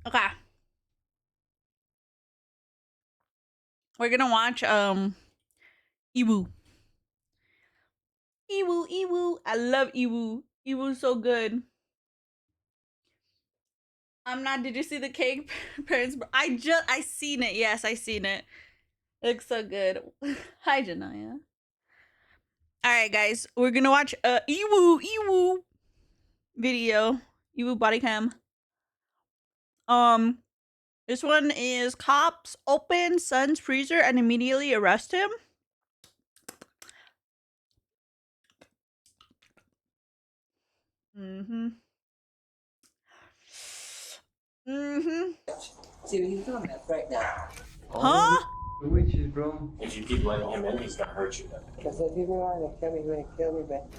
Okay. We're gonna watch Iwu. Iwu. I love Iwu. Iwu's so good. I'm not. Did you see the cake parents? I seen it. Yes, I seen it. It looks so good. Hi, Janaya. All right, guys, we're gonna watch Iwu video. Iwu body cam. This one is cops open son's freezer and immediately arrest him. Mm-hmm. Mm-hmm. See, he's on meth right now. Huh? The witches, bro. If you keep letting him in, he's gonna hurt you. Because if he wanted to kill me, he's going to kill me, but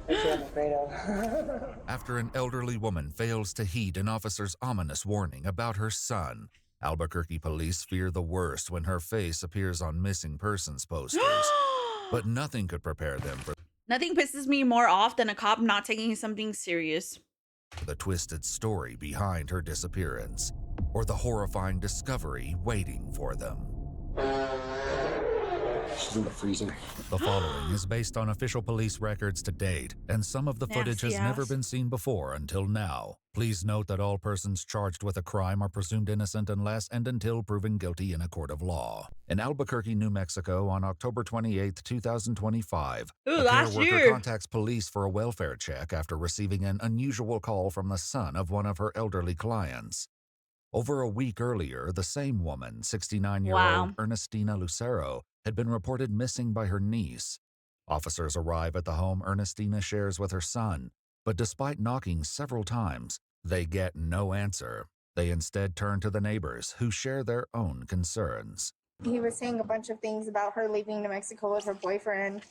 that's what I'm afraid of. After an elderly woman fails to heed an officer's ominous warning about her son, Albuquerque police fear the worst when her face appears on missing persons posters. But nothing could prepare them for Nothing pisses me more off than a cop not taking something serious. the twisted story behind her disappearance, or the horrifying discovery waiting for them. She's in the freezer. The following is based on official police records to date, and some of the footage has Nasty never ass. been seen before until now. Please note that all persons charged with a crime are presumed innocent unless and until proven guilty in a court of law. In Albuquerque, New Mexico, on October 28, 2025, Ooh, a care last worker year. contacts police for a welfare check after receiving an unusual call from the son of one of her elderly clients. Over a week earlier, the same woman, 69-year-old Wow. Ernestina Lucero, had been reported missing by her niece. Officers arrive at the home Ernestina shares with her son, but despite knocking several times, they get no answer. They instead turn to the neighbors, who share their own concerns. He was saying a bunch of things about her leaving New Mexico with her boyfriend.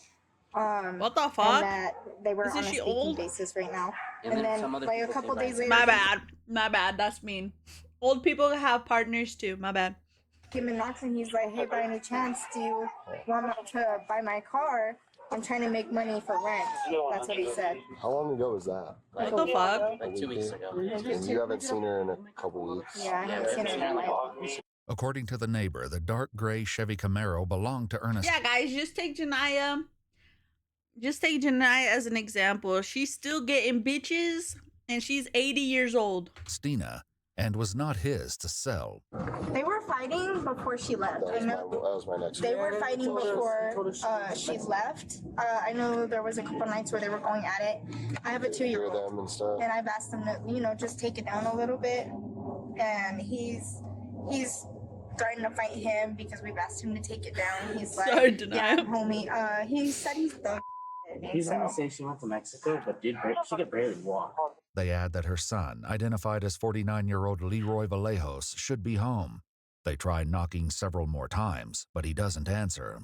What the And fuck? that they were Isn't on a she speaking old? basis right now. And And then then, some other like, a people couple say days right. later, My bad. That's mean. Old people have partners too. My bad. came and knocks and he's like, hey, by any chance, do you want to buy my car? I'm trying to make money for rent. That's what he said. How long ago was that? What the fuck? Like 2 weeks ago. And you haven't seen her in a couple weeks? Yeah, I haven't seen him in my life. According to the neighbor, the dark gray Chevy Camaro belonged to Ernestina. Yeah, guys, just take Janaya. Just take Janaya as an example. She's still getting bitches, and she's 80 years old. And was not his to sell. They were fighting before she left. I know That was my next they one. were fighting before she left. I know there was a couple nights where they were going at it. I have a Hear 2-year-old. them and stuff. And I've asked him to, just take it down a little bit. And he's starting to fight him because we've asked him to take it down. He's like, Sorry, yeah, Denia. homie. He said he's done. He's gonna say she went to Mexico, but she could barely walk. They add that her son, identified as 49-year-old Leroy Vallejos, should be home. They try knocking several more times, but he doesn't answer.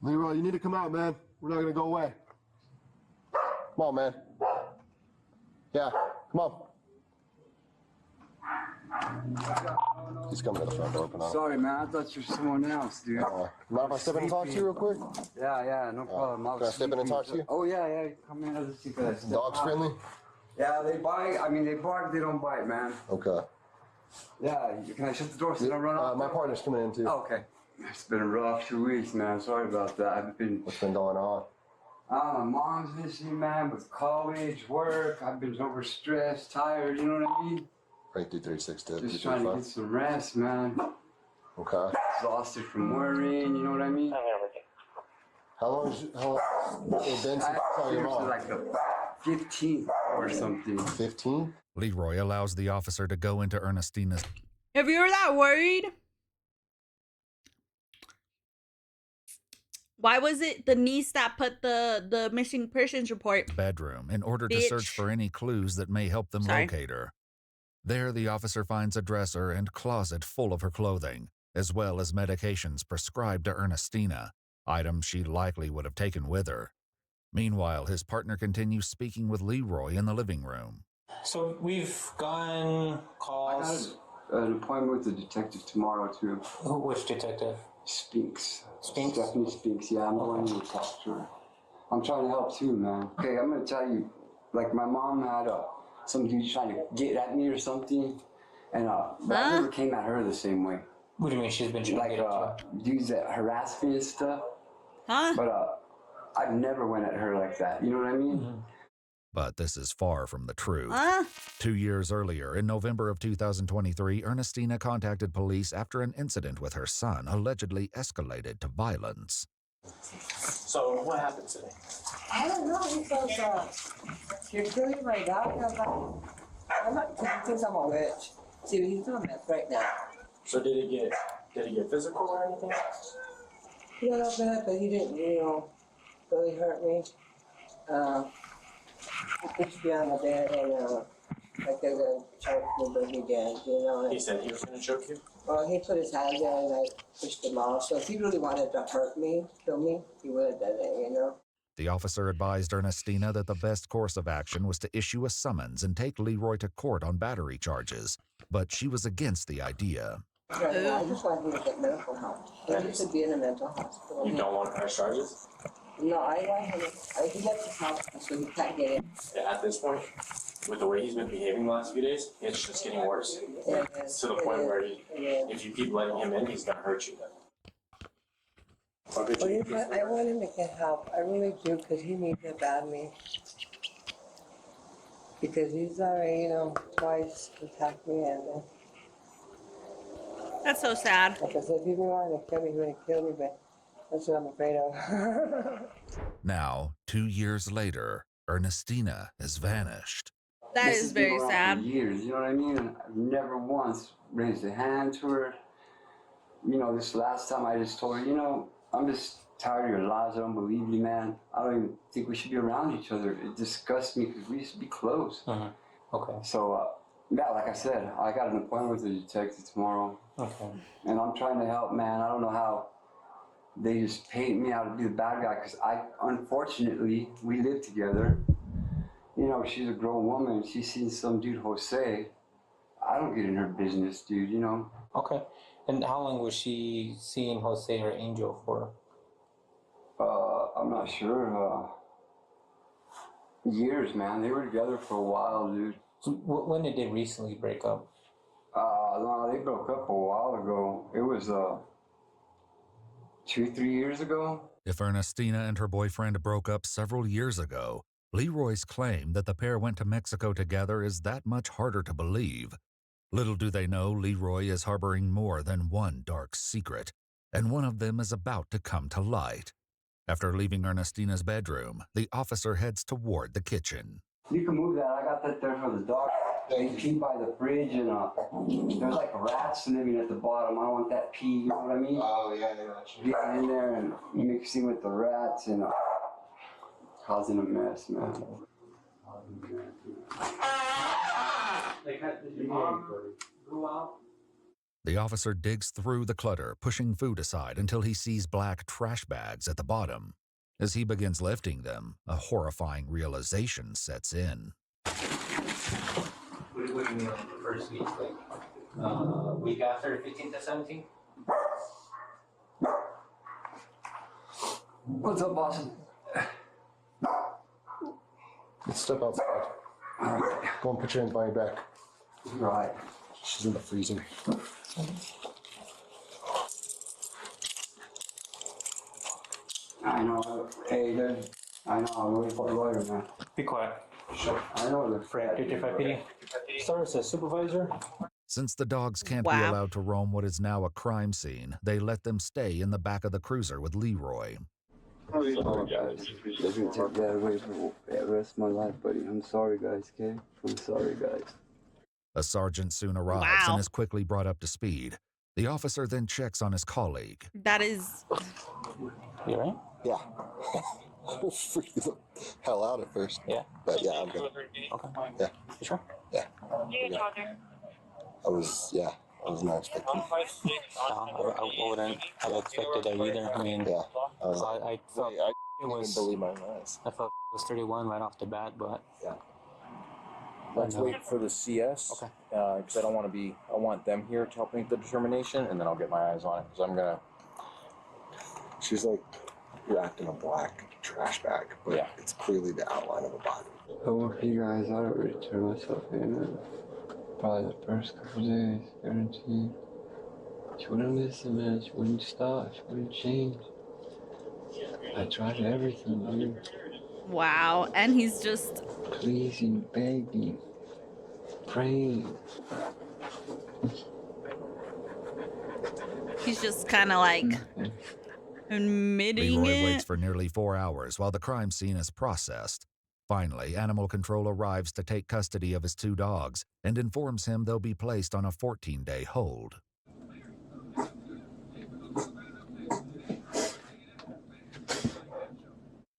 Leroy, you need to come out, man. We're not gonna go away. Come on, man. Yeah, come on. He's coming to the front door. Open up. Sorry, man. I thought you were someone else, dude. Mind if I step in and talk to you real quick? Yeah, no problem. Can I step in and talk to you? Oh, yeah. Come in. Let's see if I step Dogs out. friendly? Yeah, they bite. I mean, they bark. They don't bite, man. Okay. Yeah, can I shut the door so they don't run off? My partner's coming in too. Oh, okay. It's been a rough 2 weeks, man. Sorry about that. I've been. What's been going on? My mom's missing, man, with college, work. I've been overstressed, tired. You know what I mean? Right through 36 to Just trying to get some rest, man. Okay. Exhausted from worrying. You know what I mean? How long has it been since I you saw your seriously mom? like the 15th or something. 15? Leroy allows the officer to go into Ernestina's If you were that worried, why was it the niece that put the missing persons report? bedroom in order to search Bitch. for any clues that may help them Sorry. locate her. There, the officer finds a dresser and closet full of her clothing, as well as medications prescribed to Ernestina, items she likely would have taken with her. Meanwhile, his partner continues speaking with Leroy in the living room. So we've gotten I calls. got an appointment with the detective tomorrow, too. Which detective? Spinks. Spinks? Stephanie Spinks, yeah, I'm going to talk to her. I'm trying to help too, man. Okay, I'm going to tell you, like my mom had some dude trying to get at me or something. And but I never came at her the same way. What do you mean she's been trying to get at you? Dudes that harass me and stuff. But I've never went at her like that. You know what I mean? Mm-hmm. But this is far from the truth. 2 years earlier, in November of 2023, Ernestina contacted police after an incident with her son allegedly escalated to violence. So what happened today? I don't know. He says, you're killing my dog. I'm not, he thinks I'm a witch. See, he's doing meth right now. So did it get physical or anything? A little bit, but he didn't, really hurt me. He pushed me on the bed and, like they're gonna choke me, but he did, He said he was gonna choke you? Well, he put his hands in and I pushed him off. So if he really wanted to hurt me, kill me, he would have done it, The officer advised Ernestina that the best course of action was to issue a summons and take Leroy to court on battery charges, but she was against the idea. I just want him to get medical help. He needs to be in a mental hospital. You don't want to press charges? No, I want him. He gets his house, so he can't get in. Yeah, at this point, with the way he's been behaving the last few days, it's just getting worse. It's to the point where if you keep letting him in, he's gonna hurt you. I want him to get help. I really do, because he needs it badly. Because he's already, twice attacked me, and That's so sad. like I said, if he wanted to kill me, he would have killed me, but that's what I'm afraid of. Now, 2 years later, Ernestina has vanished. That This is has been very going on sad. for years, you know what I mean? And I've never once raised a hand to her. This last time I just told her, I'm just tired of your lies. I don't believe you, man. I don't even think we should be around each other. It disgusts me because we used to be close. Okay. So, yeah, like I said, I got an appointment with the detective tomorrow. Okay. And I'm trying to help, man. I don't know how they just paint me out to be the bad guy because unfortunately, we live together. She's a grown woman. She's seen some dude, Jose. I don't get in her business, dude, Okay. And how long was she seeing Jose or Angel for? I'm not sure. Years, man. They were together for a while, dude. So when did they recently break up? No, they broke up a while ago. It was 2-3 years ago. If Ernestina and her boyfriend broke up several years ago, Leroy's claim that the pair went to Mexico together is that much harder to believe. Little do they know Leroy is harboring more than one dark secret, and one of them is about to come to light. After leaving Ernestina's bedroom, the officer heads toward the kitchen. You can move that. I got that there for the dog. They pee by the fridge, and there's like rats living at the bottom. I don't want that pee, you know what I mean? Oh, yeah. Getting in there and mixing with the rats and causing a mess, man. The officer digs through the clutter, pushing food aside until he sees black trash bags at the bottom. As he begins lifting them, a horrifying realization sets in. What do you mean the first week? Like week after 15th to 17th? What's up, boss? Let's step outside. All right. Go and put your hands behind your back. Right. She's in the freezer. I know. Hey, dude. I know. I'm waiting for a lawyer, man. Be quiet. Sure. I know the Frank, 55 PD. Starts as supervisor. Since the dogs can't be Wow. allowed to roam what is now a crime scene, they let them stay in the back of the cruiser with Leroy. Sorry, guys. They're gonna take that away for the rest of my life, buddy. I'm sorry, guys, okay? I'm sorry, guys. A sergeant soon arrives Wow. and is quickly brought up to speed. The officer then checks on his colleague. That is. You right? Yeah. Freaked the hell out at first. Yeah. But yeah, I'm good. Okay. Yeah. You sure? Yeah. I was not expecting. I wouldn't have expected that either. I mean, Yeah. I felt I it couldn't even was. believe my own eyes. I felt it was 31 right off the bat, but Let's wait for the CS. Okay. Because I want them here to help make the determination, and then I'll get my eyes on it. Because I'm gonna. She's like you're acting a black trash bag, but Yeah. it's clearly the outline of a body. I work for you guys. I don't really turn myself in. Probably the first couple days, guaranteed. She wouldn't listen, man. She wouldn't stop. She wouldn't change. I tried everything, dude. Wow. And he's just Pleasing, begging, praying. he's just kind of like admitting Leroy it. waits for nearly 4 hours while the crime scene is processed. Finally, Animal Control arrives to take custody of his 2 dogs and informs him they'll be placed on a 14-day hold.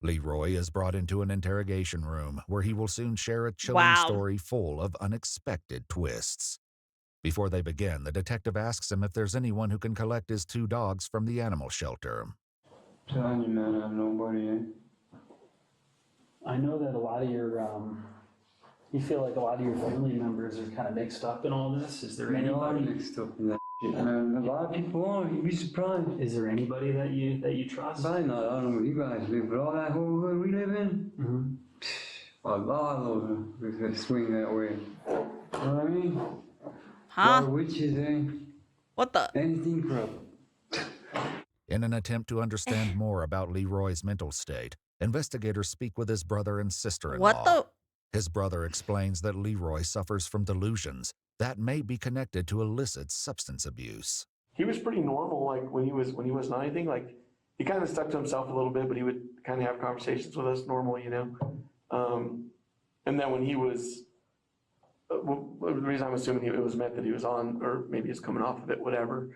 Leroy is brought into an interrogation room where he will soon share a chilling story full of unexpected twists. Before they begin, the detective asks him if there's anyone who can collect his 2 dogs from the animal shelter. I'm telling you, man, I have nobody, eh? I know that a lot of your, you feel like a lot of your family members are kind of mixed up in all this. Is there They are anybody? mixed up in that shit, man. A lot of people are. You'd be surprised. Is there anybody that you trust? Probably not. I don't know where you guys live, but all that whole hood we live in, a lot of those swing that way. You know what I mean? A lot of witches, eh? What the? Anything corrupt. In an attempt to understand more about Leroy's mental state, investigators speak with his brother and sister-in-law. What the? His brother explains that Leroy suffers from delusions that may be connected to illicit substance abuse. He was pretty normal, like when he was not anything. Like he kind of stuck to himself a little bit, but he would kind of have conversations with us normal, you know. And then when he was, well, the reason I'm assuming it was meant that he was on, or maybe he's coming off of it, whatever.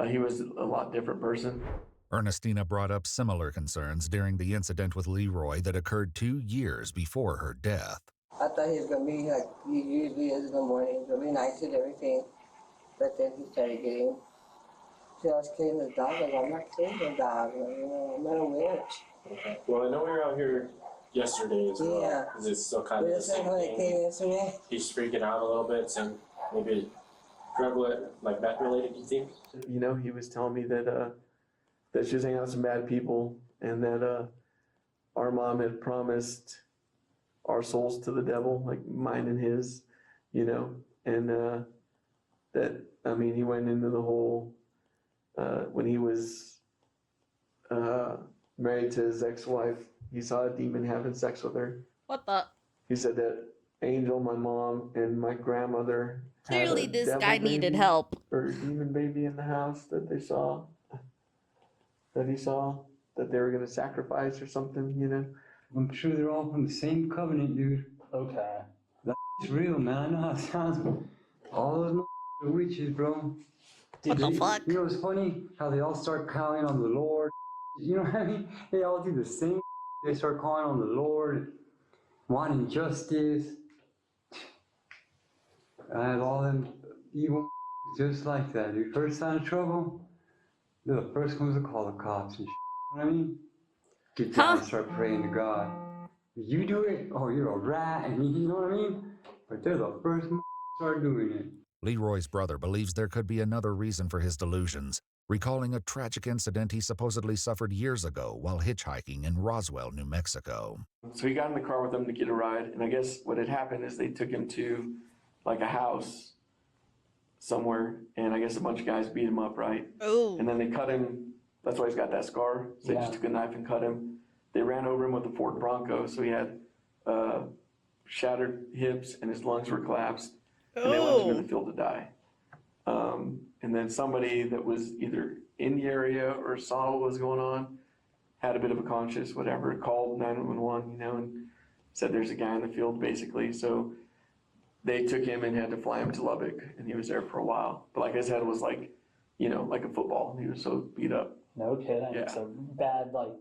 He was a lot different person. Ernestina brought up similar concerns during the incident with Leroy that occurred 2 years before her death. I thought he was going to be like he usually is in the morning, going to be nice and everything. But then he started getting, see, I was killing the dog. I'm not killing the dog, you know, I'm not a witch. Okay. Well, I know we were out here yesterday as well. Yeah. Because it's still kind of the same How they thing. came yesterday? He's freaking out a little bit, saying maybe drug like meth related, you think? You know, he was telling me that that she was hanging out with some bad people, and that our mom had promised our souls to the devil, like mine and his, you know, and that, I mean, he went into the whole, when he was married to his ex-wife, he saw a demon having sex with her. What the? He said that Angel, my mom, and my grandmother Clearly had a this devil guy needed baby help. or a demon baby in the house that they saw, that he saw, that they were going to sacrifice or something, you know. I'm sure they're all from the same covenant, dude. Okay. That's real, man. I know how it sounds. All those are witches, bro. What the fuck? You know what's funny? How they all start calling on the Lord. You know what I mean? They all do the same. They start calling on the Lord, wanting justice. I have all them evil just like that, dude. First sign of trouble, they're the first ones to call the cops and shit. You know what I mean? Get down and start praying to God. You do it, oh, you're a rat, and you know what I mean? But they're the first to start doing it. Leroy's brother believes there could be another reason for his delusions, recalling a tragic incident he supposedly suffered years ago while hitchhiking in Roswell, New Mexico. So he got in the car with them to get a ride, and I guess what had happened is they took him to like a house somewhere, and I guess a bunch of guys beat him up, right? Oh. And then they cut him. That's why he's got that scar. So they just took a knife and cut him. They ran over him with a Ford Bronco, so he had shattered hips and his lungs were collapsed. And they left him in the field to die. And then somebody that was either in the area or saw what was going on, had a bit of a conscience, whatever, called 911, you know, and said there's a guy in the field, basically. So they took him and had to fly him to Lubbock, and he was there for a while. But like his head was like, you know, like a football. He was so beat up. No kidding. Yeah. So bad, like,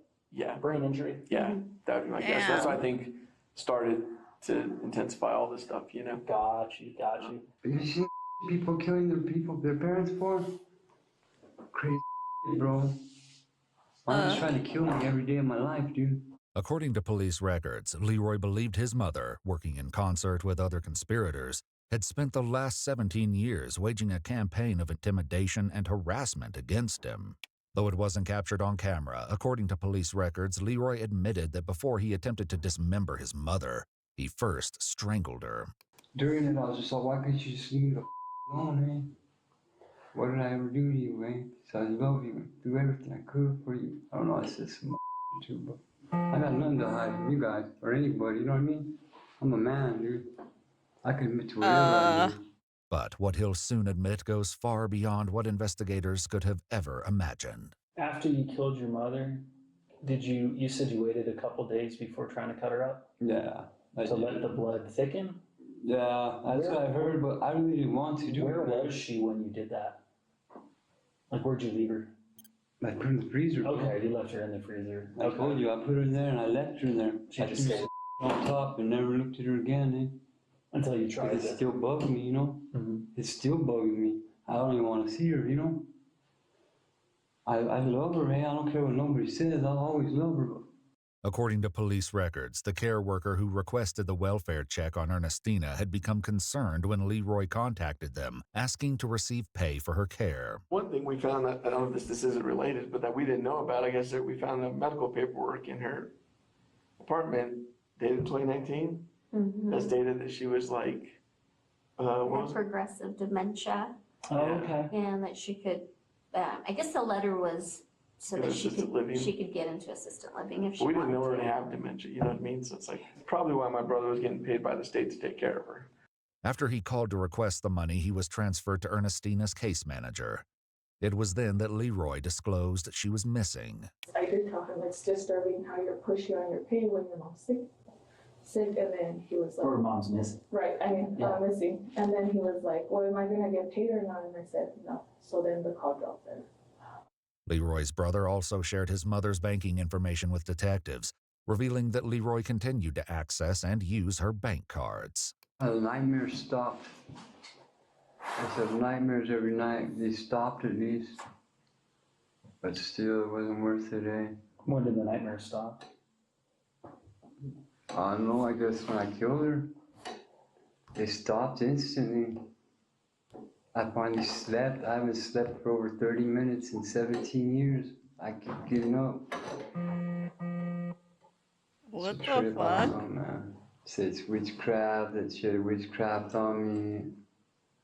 brain injury. Yeah, that would be my guess. That's what I think started to intensify all this stuff, you know. Got you. You see people killing their parents for? Crazy, bro. I'm trying to kill me every day of my life, dude. According to police records, Leroy believed his mother, working in concert with other conspirators, had spent the last 17 years waging a campaign of intimidation and harassment against him. Though it wasn't captured on camera, according to police records, Leroy admitted that before he attempted to dismember his mother, he first strangled her. During it, I was just like, why couldn't you just leave me the alone, man? What did I ever do to you, man? So I love you, do everything I could for you. I don't know, I said some too, but I got nothing to hide from you guys or anybody, you know what I mean? I'm a man, dude. I can admit to whatever I do. But what he'll soon admit goes far beyond what investigators could have ever imagined. After you killed your mother, you said you waited a couple days before trying to cut her up? Yeah. To let the blood thicken? Yeah, that's what I heard, but I really didn't want to do it. Where was she when you did that? Like, where'd you leave her? I put her in the freezer. Bro. Okay, you left her in the freezer. I told you, I put her in there and I left her in there. She I just threw stayed on top and never looked at her again, eh? Until you tried it. It's still bugging me, you know? Mm-hmm. It's still bugging me. I don't even want to see her, you know? I love her, eh? I don't care what nobody says. I'll always love her. According to police records, the care worker who requested the welfare check on Ernestina had become concerned when Leroy contacted them, asking to receive pay for her care. One thing we found, I don't know if this isn't related, but that we didn't know about, I guess, that we found the medical paperwork in her apartment dated 2019 that stated that she was like, progressive dementia. Oh, okay. And that she could, I guess the letter was so that she could get into assisted living if she we wanted didn't know her to. to have dementia, you know what I mean? So it's like, probably why my brother was getting paid by the state to take care of her. After he called to request the money, he was transferred to Ernestina's case manager. It was then that Leroy disclosed she was missing. I did tell him it's disturbing how you're pushing on your pay when your mom's sick, and then he was like, or mom's missing. Right, missing. And then he was like, well, am I gonna get paid or not? And I said, no. So then the call dropped there. Leroy's brother also shared his mother's banking information with detectives, revealing that Leroy continued to access and use her bank cards. The nightmares stopped. I said nightmares every night. They stopped at least. But still, it wasn't worth it, eh? When did the nightmares stop? I don't know, I guess when I killed her, they stopped instantly. I finally slept. I haven't slept for over 30 minutes in 17 years. I keep getting up. What the fuck? Oh, man. Say it's witchcraft, that she had witchcraft on me.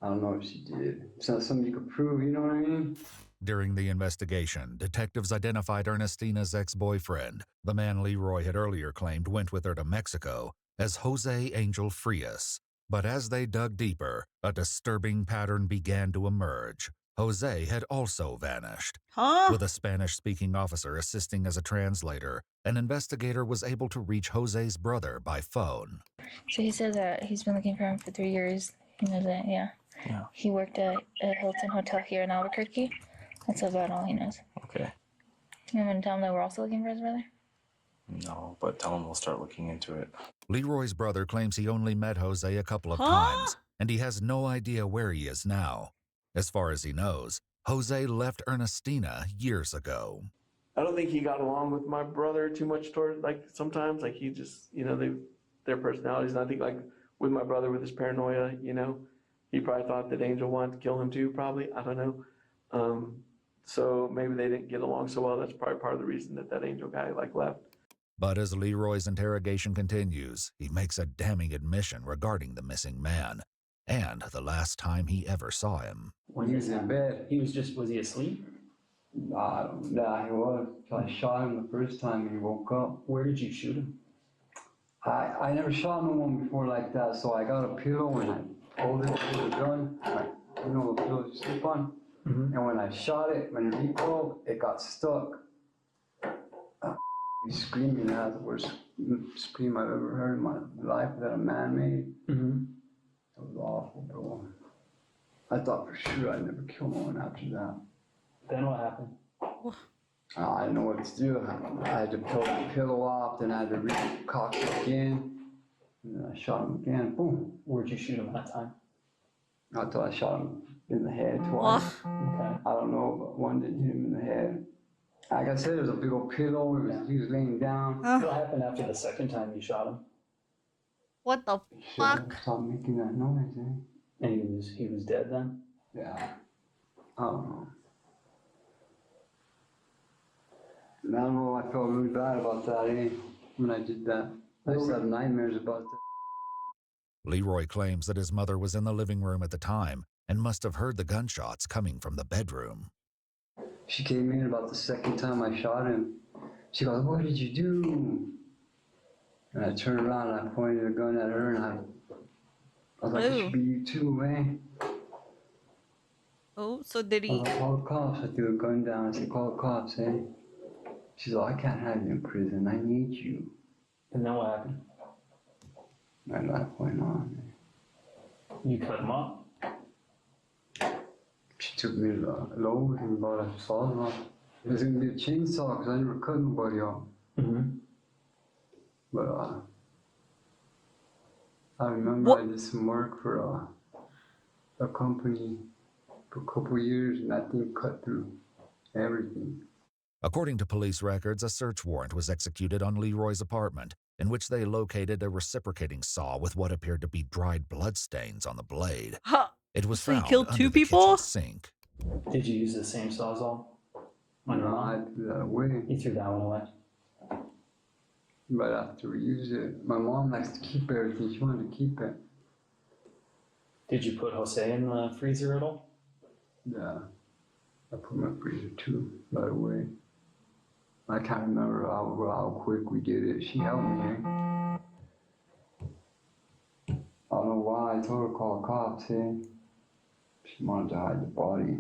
I don't know if she did. It's not something you could prove, you know what I mean? During the investigation, detectives identified Ernestina's ex-boyfriend, the man Leroy had earlier claimed went with her to Mexico, as Jose Angel Frias. But as they dug deeper, a disturbing pattern began to emerge. Jose had also vanished. With a Spanish-speaking officer assisting as a translator, an investigator was able to reach Jose's brother by phone. So he said that he's been looking for him for 3 years. He knows that, yeah. He worked at a Hilton hotel here in Albuquerque. That's about all he knows. Okay. You want me to tell him that we're also looking for his brother? No, but tell him we'll start looking into it. Leroy's brother claims he only met Jose a couple of times, and he has no idea where he is now. As far as he knows, Jose left Ernestina years ago. I don't think he got along with my brother too much toward, like, sometimes, like, he just, you know, their personalities, and I think, like, with my brother, with his paranoia, you know, he probably thought that Angel wanted to kill him too, probably, I don't know. So maybe they didn't get along so well. That's probably part of the reason that Angel guy, like, left. But as Leroy's interrogation continues, he makes a damning admission regarding the missing man, and the last time he ever saw him. When he was in bed. Was he asleep? Nah, he was. So I shot him the first time he woke up. Where did you shoot him? I never shot no one before like that, so I got a pillow and I pulled it with the gun. You know the pillow you sleep on? Mm-hmm. And when I shot it, when it recoiled, it got stuck. He's screaming. That's the worst scream I've ever heard in my life that a man made. Mm-hmm. It was awful, bro. I thought for sure I'd never kill no one after that. Then what happened? I didn't know what to do. I had to pull the pillow off, then I had to recock it again. And then I shot him again. Boom. Where'd you shoot him that time? I thought I shot him in the head twice. Okay. I don't know, but one didn't hit him in the head. Like I said, there was a big old pillow. He was laying down. What happened after the second time you shot him? What the fuck? Stop making that noise, eh? And he was dead then? Yeah. I don't know. I don't know, I felt really bad about that, when I did that. I used to have nightmares about that. Leroy claims that his mother was in the living room at the time and must have heard the gunshots coming from the bedroom. She came in about the second time I shot him. She goes, "What did you do?" And I turned around and I pointed a gun at her and I was like, "It should be you too, eh?" Oh, so did he? I was like, "Call the cops." I threw a gun down. I said, "Call the cops, eh?" She's like, "I can't have you in prison. I need you." And then what happened? My life went on. You cut him off? She took me to the Lowe's and bought a saw off. It was gonna be a chainsaw because I never cut nobody off. Mm-hmm. But I remember I did some work for a company for a couple of years and that thing cut through everything. According to police records, a search warrant was executed on Leroy's apartment, in which they located a reciprocating saw with what appeared to be dried bloodstains on the blade. Huh. It was So he found killed under two the people? kitchen sink. Did you use the same sawzall? No, I threw that away. You threw that one away? Right after we used it. My mom likes to keep everything. She wanted to keep it. Did you put Jose in the freezer at all? Yeah. I put my freezer too, right away. I can't remember how quick we did it. She helped me, eh? I don't know why I told her to call the cops, eh? She wanted to hide the body.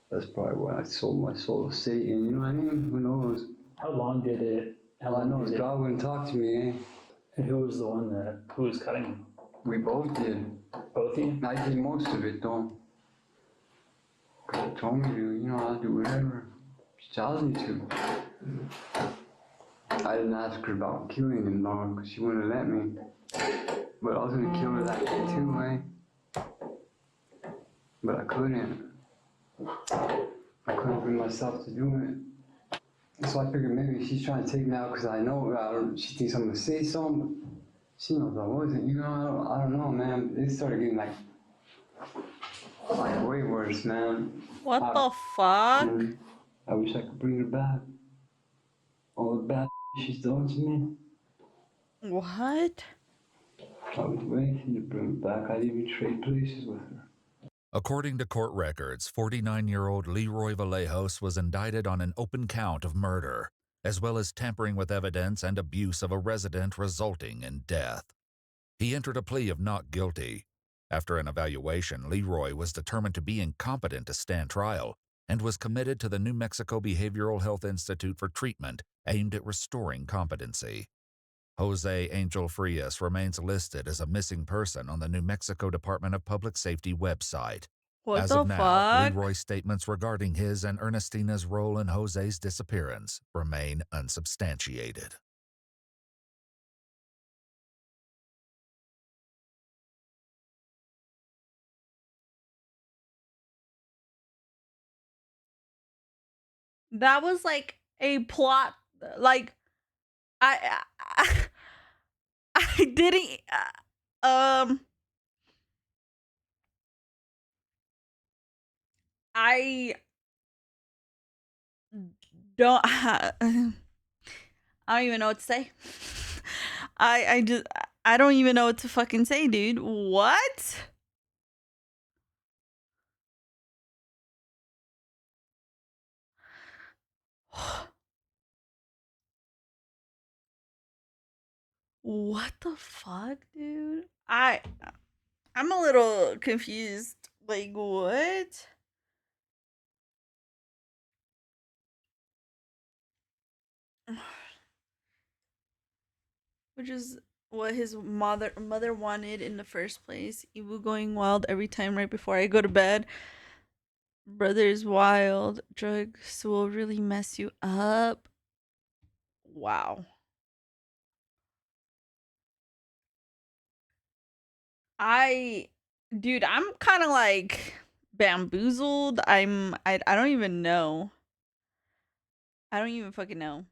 That's probably why I sold my soul to Satan, you know what I mean? Who knows? How long did it? All I know is God wouldn't talk to me, eh? And who was the one who was cutting him? We both did. Both of you? I did most of it though. Cause she told me to, you know, I'll do whatever. She tells me to. I didn't ask her about killing him though, cause she wouldn't let me. But I was gonna kill her that day too, eh? But I couldn't. I couldn't bring myself to do it. So I figured maybe she's trying to take me out because I know she thinks I'm gonna say something. She knows I wasn't. You know, I don't know, man. It started getting like way worse, man. What the fuck? I wish I could bring her back. All the bad she's done to me. What? I was waiting to bring her back. I'd even trade places with her. According to court records, 49-year-old Leroy Vallejos was indicted on an open count of murder, as well as tampering with evidence and abuse of a resident resulting in death. He entered a plea of not guilty. After an evaluation, Leroy was determined to be incompetent to stand trial and was committed to the New Mexico Behavioral Health Institute for treatment aimed at restoring competency. Jose Angel Frias remains listed as a missing person on the New Mexico Department of Public Safety website. What As the of now, fuck? Leroy's statements regarding his and Ernestina's role in Jose's disappearance remain unsubstantiated. That was like a plot. Like, I I didn't. I don't. I don't even know what to say. I don't even know what to fucking say, dude. What? What the fuck, dude? I'm a little confused. Like, what? Which is what his mother wanted in the first place. Ibu going wild every time right before I go to bed. Brother's wild. Drugs will really mess you up. Wow. Dude, I'm kind of like bamboozled. I don't even know. I don't even fucking know.